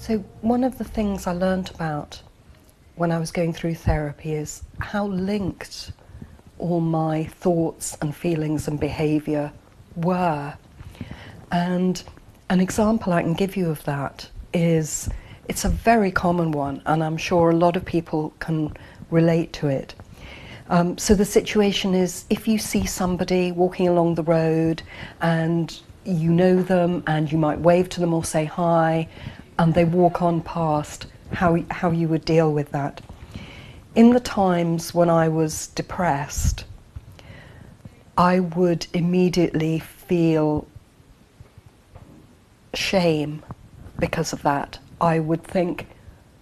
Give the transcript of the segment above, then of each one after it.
So one of the things I learnt about when I was going through therapy is how linked all my thoughts and feelings and behaviour were. And an example I can give you of that is, it's a very common one, and I'm sure a lot of people can relate to it. So the situation is, if you see somebody walking along the road and you know them and you might wave to them or say hi, and they walk on past, how you would deal with that. In the times when I was depressed, I would immediately feel shame because of that. I would think,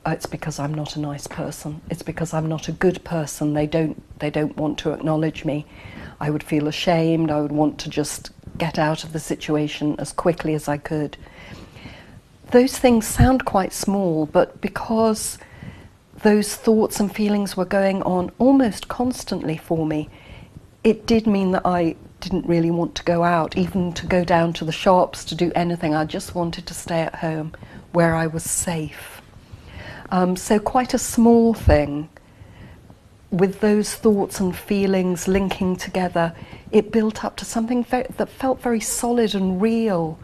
oh, it's because I'm not a nice person, it's because I'm not a good person, they don't want to acknowledge me. I would feel ashamed, I would want to just get out of the situation as quickly as I could. Those things sound quite small, but because those thoughts and feelings were going on almost constantly for me, it did mean that I didn't really want to go out, even to go down to the shops, to do anything. I just wanted to stay at home where I was safe. So quite a small thing, with those thoughts and feelings linking together, it built up to something that felt very solid and real.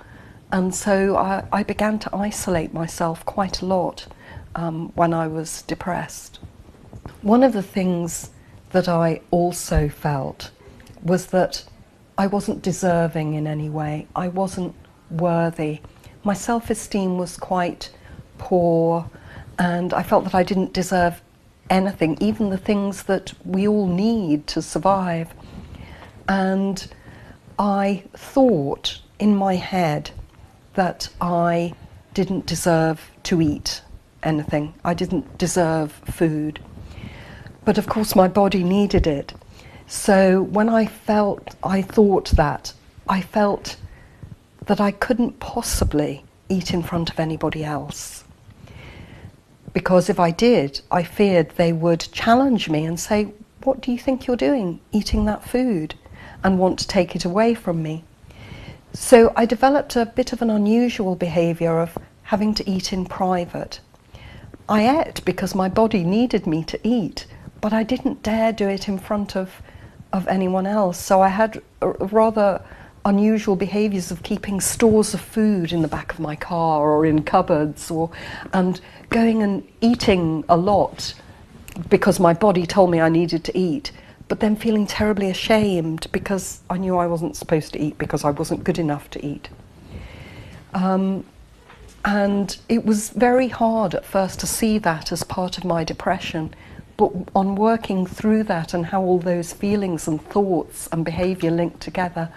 And so I began to isolate myself quite a lot when I was depressed. One of the things that I also felt was that I wasn't deserving in any way. I wasn't worthy. My self-esteem was quite poor, and I felt that I didn't deserve anything, even the things that we all need to survive. And I thought in my head that I didn't deserve to eat anything. I didn't deserve food. But of course my body needed it. So when I thought that, I felt that I couldn't possibly eat in front of anybody else. Because if I did, I feared they would challenge me and say, what do you think you're doing, eating that food, and want to take it away from me. So I developed a bit of an unusual behaviour of having to eat in private. I ate because my body needed me to eat, but I didn't dare do it in front of anyone else. So I had rather unusual behaviours of keeping stores of food in the back of my car or in cupboards, and going and eating a lot because my body told me I needed to eat, but then feeling terribly ashamed because I knew I wasn't supposed to eat because I wasn't good enough to eat. And it was very hard at first to see that as part of my depression, but on working through that and how all those feelings and thoughts and behaviour linked together,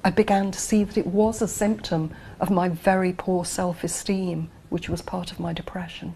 I began to see that it was a symptom of my very poor self-esteem, which was part of my depression.